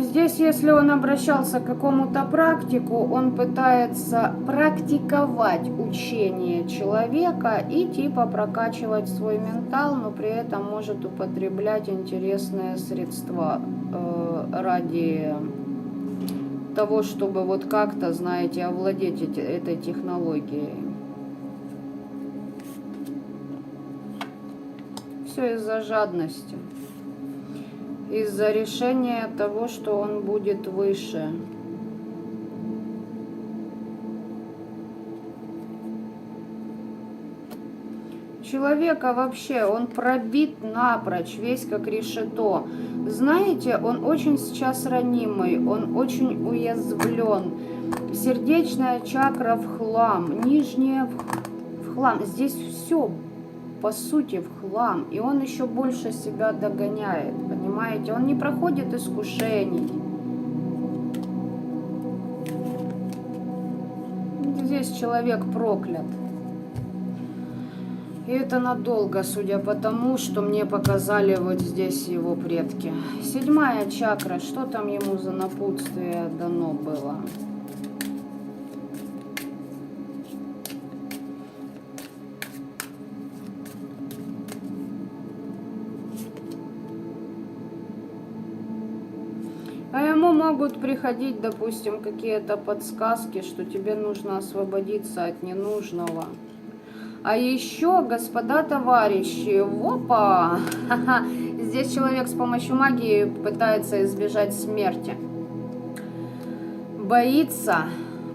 Здесь, если он обращался к какому-то практику, он пытается практиковать учение человека и типа прокачивать свой ментал, но при этом может употреблять интересные средства ради того, чтобы вот как-то, знаете, овладеть этой технологией. Все из-за жадности. Из-за решения того, что он будет выше. Человека вообще, он пробит напрочь, весь как решето. Знаете, он очень сейчас ранимый, он очень уязвлен. Сердечная чакра в хлам, нижняя в хлам. Здесь все по сути в хлам, и он еще больше себя догоняет, понимаете? Он не проходит искушений. Здесь человек проклят. И это надолго, судя по тому, что мне показали вот здесь его предки. 7-я чакра, что там ему за напутствие дано было? А ему могут приходить, допустим, какие-то подсказки, что тебе нужно освободиться от ненужного. А еще, господа товарищи, опа! Здесь человек с помощью магии пытается избежать смерти. Боится,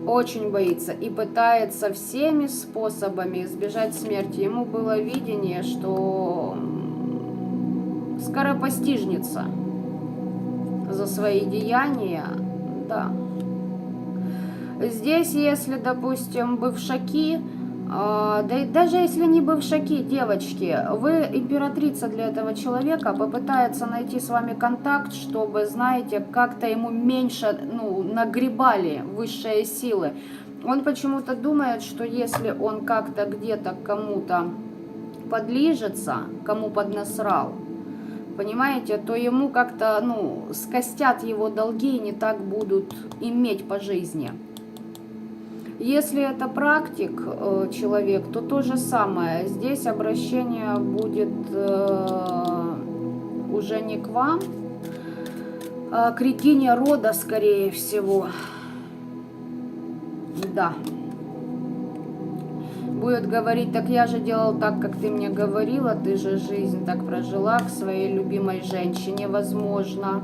очень боится и пытается всеми способами избежать смерти. Ему было видение, что скоропостижница за свои деяния, да. Здесь, если, допустим, бывшаки, да и даже если не бывшаки, девочки, вы, императрица для этого человека, попытается найти с вами контакт, чтобы, знаете, как-то ему меньше, нагребали высшие силы. Он почему-то думает, что если он как-то где-то кому-то подлижется, кому поднасрал, понимаете, то ему как-то, скостят его долги и не так будут иметь по жизни. Если это практик человек, то то же самое. Здесь обращение будет уже не к вам, а к регине рода, скорее всего. Да. Будет говорить: так я же делал так, как ты мне говорила, ты же жизнь так прожила к своей любимой женщине, возможно.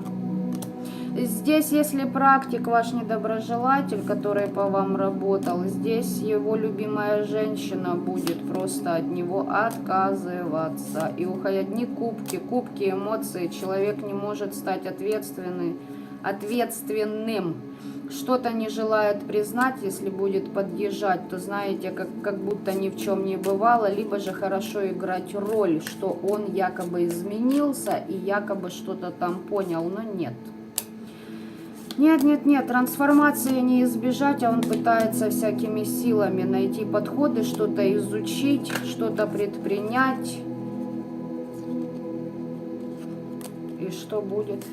Здесь, если практик ваш недоброжелатель, который по вам работал, здесь его любимая женщина будет просто от него отказываться. И уходят не кубки, эмоции. Человек не может стать ответственным. Что-то не желает признать, если будет подъезжать, то знаете, как будто ни в чем не бывало, либо же хорошо играть роль, что он якобы изменился и якобы что-то там понял, но нет. Нет, трансформации не избежать, а он пытается всякими силами найти подходы, что-то изучить, что-то предпринять. И что будет?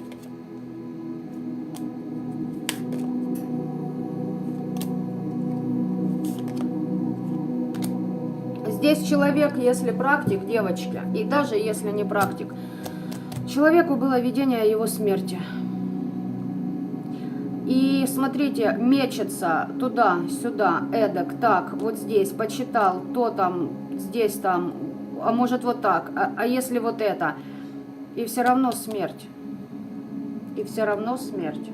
Здесь человек, если практик, девочки, и даже если не практик, человеку было видение о его смерти. И смотрите, мечется туда-сюда, эдак, так, вот здесь, почитал, то там, здесь там, а может вот так, а если вот это. И все равно смерть. И все равно смерть.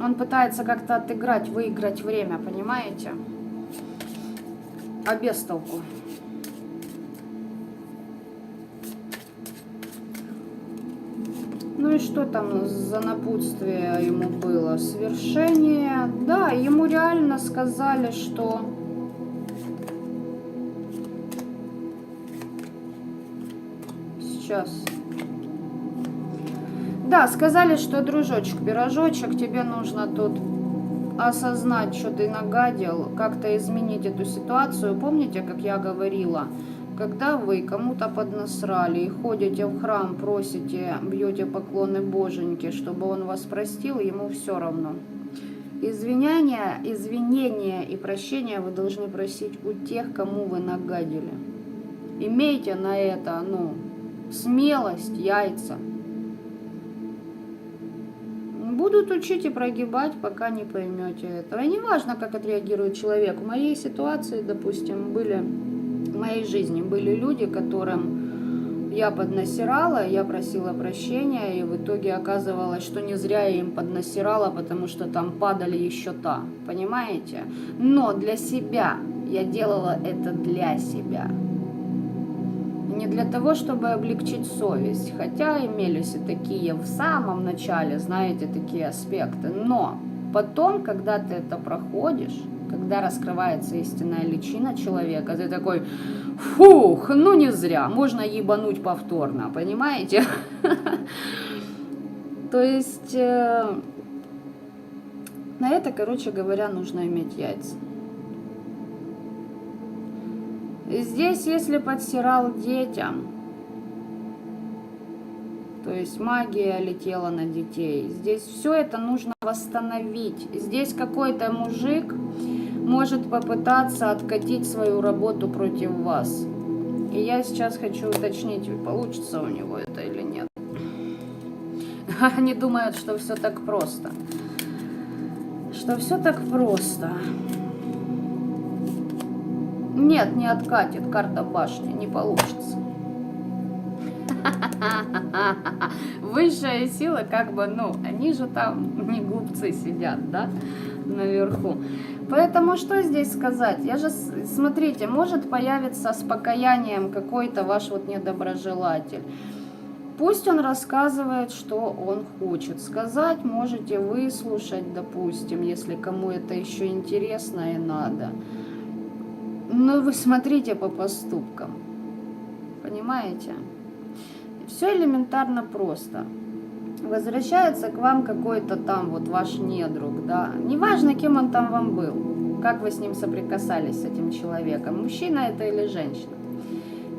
Он пытается как-то отыграть, выиграть время, понимаете? А без толку. Ну и что там за напутствие ему было? Свершение. Да, ему реально сказали, что... Сейчас. Да, сказали, что, дружочек, пирожочек, тебе нужно тут осознать, что ты нагадил, как-то изменить эту ситуацию. Помните, как я говорила? Когда вы кому-то поднасрали и ходите в храм, просите, бьете поклоны боженьке, чтобы он вас простил, ему все равно. Извинения и прощения вы должны просить у тех, кому вы нагадили. Имейте на это, смелость, яйца. Будут учить и прогибать, пока не поймете этого. И не важно, как отреагирует человек. В моей ситуации, допустим, в моей жизни были люди, которым я поднасирала, я просила прощения, и в итоге оказывалось, что не зря я им поднасирала, потому что там падали еще та, понимаете? Но для себя, я делала это для себя. Не для того, чтобы облегчить совесть, хотя имелись и такие в самом начале, знаете, такие аспекты, но потом, когда ты это проходишь, когда раскрывается истинная личина человека, ты такой: фух, не зря, можно ебануть повторно, понимаете? То есть на это, короче говоря, нужно иметь яйца. Здесь, если подсирал детям, то есть магия летела на детей, здесь все это нужно восстановить. Здесь какой-то мужик может попытаться откатить свою работу против вас. И я сейчас хочу уточнить, получится у него это или нет. Они думают, что все так просто. Что все так просто. Нет, не откатит, карта башни, не получится. Высшая сила, как бы, ну, они же там не глупцы сидят, да, наверху. Поэтому что здесь сказать? Я же, смотрите, может появиться с покаянием какой-то ваш вот недоброжелатель. Пусть он рассказывает, что он хочет сказать, можете выслушать, допустим, если кому это еще интересно и надо. Но вы смотрите по поступкам, понимаете? Все элементарно просто. Возвращается к вам какой-то там вот ваш недруг, да. Неважно, кем он там вам был, как вы с ним соприкасались, с этим человеком, мужчина это или женщина.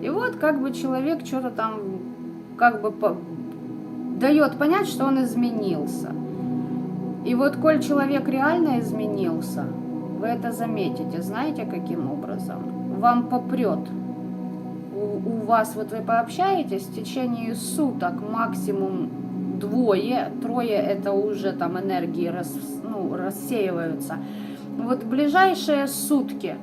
И вот как бы человек что-то там как бы дает понять, что он изменился. И вот коль человек реально изменился, вы это заметите, знаете каким образом? Вам попрет. У вас, вот вы пообщаетесь в течение суток, максимум трое это уже там энергии рассеиваются. Вот в ближайшие сутки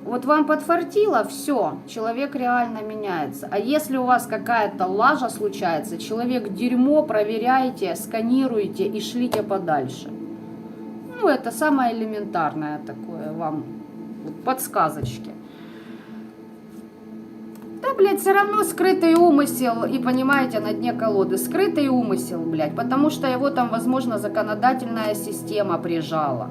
вот вам подфартило, все, человек реально меняется. А если у вас какая-то лажа случается, человек дерьмо, проверяйте, сканируйте и шлите подальше. Ну, это самое элементарное такое вам подсказочки. Да, блядь, все равно скрытый умысел, и понимаете, на дне колоды скрытый умысел, блядь, потому что его там, возможно, законодательная система прижала.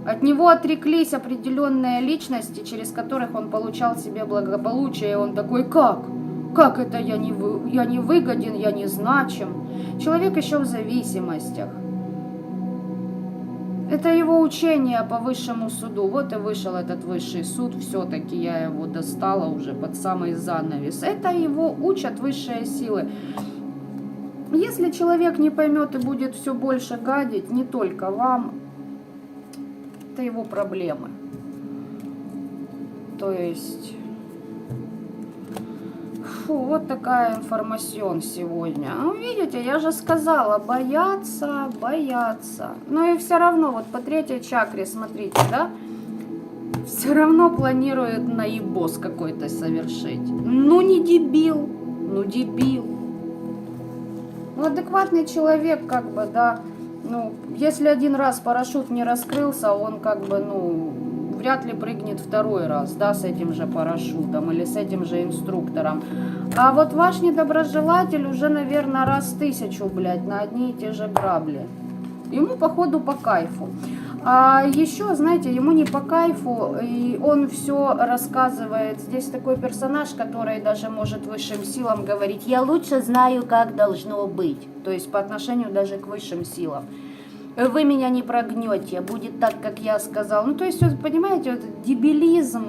От него отреклись определенные личности, через которых он получал себе благополучие, и он такой, как? Как это я не выгоден, я не значим? Человек еще в зависимостях. Это его учение по высшему суду. Вот и вышел этот высший суд. Все-таки я его достала уже под самый занавес. Это его учат высшие силы. Если человек не поймет и будет все больше гадить, не только вам, это его проблемы. То есть... Фу, вот такая информацион сегодня. Ну, видите, я же сказала, бояться. Но и все равно, вот по третьей чакре, смотрите, да? Все равно планирует наебос какой-то совершить. Ну, не дебил, ну, дебил. Ну, адекватный человек, как бы, да, ну, если один раз парашют не раскрылся, он, как бы, ну... вряд ли прыгнет второй раз, да, с этим же парашютом или с этим же инструктором. А вот ваш недоброжелатель уже, наверное, раз 1000, блядь, на одни и те же грабли. Ему, походу, по кайфу. А еще, знаете, ему не по кайфу, и он все рассказывает. Здесь такой персонаж, который даже может высшим силам говорить, я лучше знаю, как должно быть. То есть по отношению даже к высшим силам. Вы меня не прогнете, будет так, как я сказал. Ну, то есть, вот, понимаете, вот, дебилизм,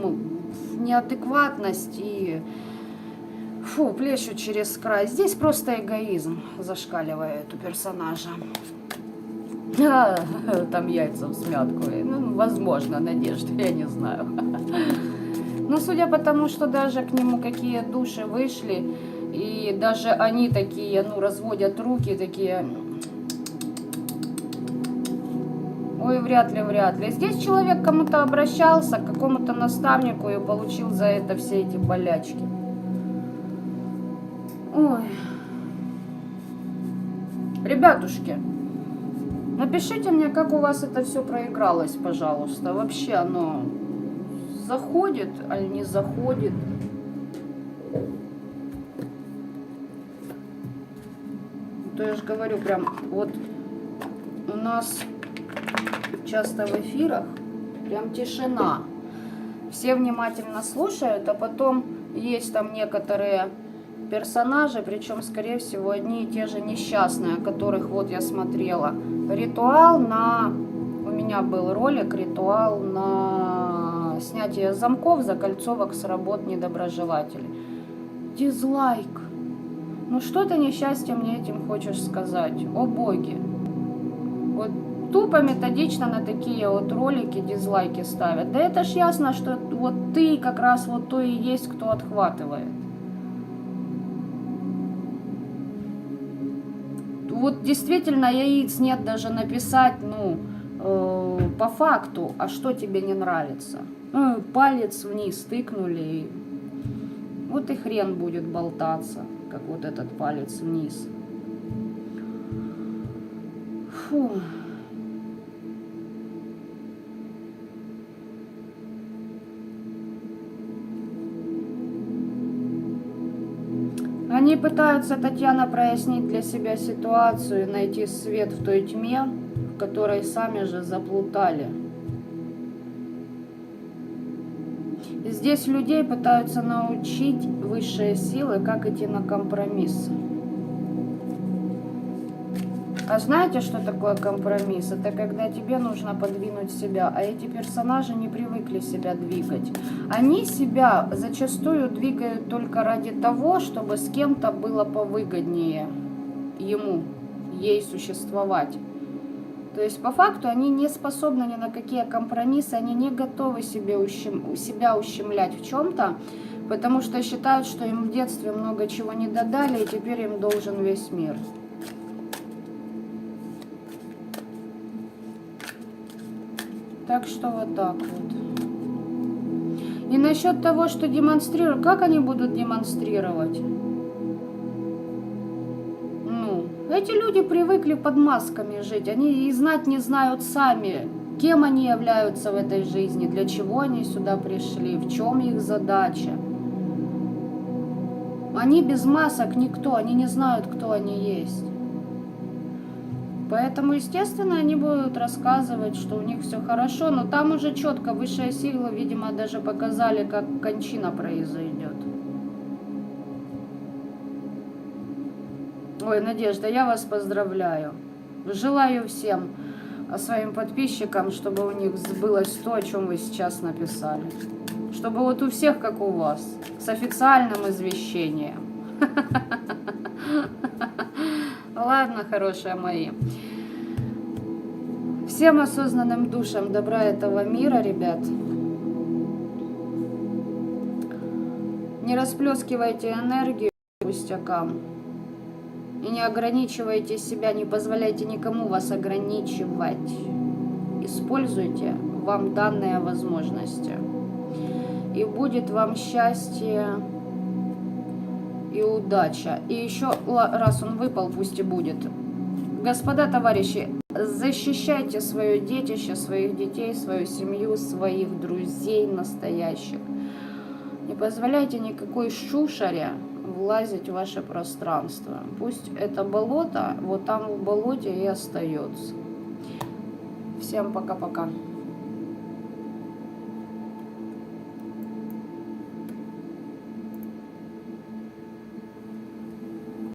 неадекватность и... Фу, плещут через край. Здесь просто эгоизм зашкаливает у персонажа. Там яйца в смятку. Ну, возможно, Надежда, я не знаю. Но судя по тому, что даже к нему какие души вышли, и даже они такие, ну, разводят руки, такие... Ой, вряд ли. Здесь человек к кому-то обращался, к какому-то наставнику и получил за это все эти болячки. Ой. Ребятушки, напишите мне, как у вас это все проигралось, пожалуйста. Вообще оно заходит, или не заходит? То я же говорю, прям вот у нас... часто в эфирах прям тишина. Все внимательно слушают, а потом есть там некоторые персонажи, причем, скорее всего, одни и те же несчастные, которых вот я смотрела. Ритуал на... У меня был ролик, ритуал на снятие замков, закольцовок с работ недоброжелателей. Дизлайк. Ну что ты, несчастье, мне этим хочешь сказать? О боги. Вот тупо методично на такие вот ролики дизлайки ставят. Да это ж ясно, что вот ты как раз вот то и есть, кто отхватывает. Вот действительно яиц нет даже написать, ну, по факту, а что тебе не нравится. Ну, палец вниз тыкнули, и вот и хрен будет болтаться, как вот этот палец вниз. Фу. Они пытаются, Татьяна, прояснить для себя ситуацию и найти свет в той тьме, в которой сами же заплутали. И здесь людей пытаются научить высшие силы, как идти на компромисс. А знаете, что такое компромисс? Это когда тебе нужно подвинуть себя, а эти персонажи не привыкли себя двигать. Они себя зачастую двигают только ради того, чтобы с кем-то было повыгоднее ему, ей существовать. То есть по факту они не способны ни на какие компромиссы, они не готовы себя ущемлять в чем-то, потому что считают, что им в детстве много чего не додали, и теперь им должен весь мир. Так что вот так вот. И насчет того, что демонстрируют, как они будут демонстрировать? Ну, эти люди привыкли под масками жить, они и знать не знают сами, кем они являются в этой жизни, для чего они сюда пришли, в чем их задача. Они без масок никто, они не знают, кто они есть. Поэтому, естественно, они будут рассказывать, что у них все хорошо, но там уже четко высшая сила, видимо, даже показали, как кончина произойдет. Ой, Надежда, я вас поздравляю. Желаю всем, своим подписчикам, чтобы у них сбылось то, о чем вы сейчас написали. Чтобы вот у всех, как у вас, с официальным извещением. Ладно, хорошие мои. Всем осознанным душам добра этого мира, ребят. Не расплескивайте энергию пустякам. И не ограничивайте себя, не позволяйте никому вас ограничивать. Используйте вам данные возможности. И будет вам счастье и удача. И еще раз он выпал, пусть и будет. Господа, товарищи, защищайте свое детище, своих детей, свою семью, своих друзей настоящих. Не позволяйте никакой шушере влазить в ваше пространство. Пусть это болото вот там в болоте и остается. Всем пока-пока.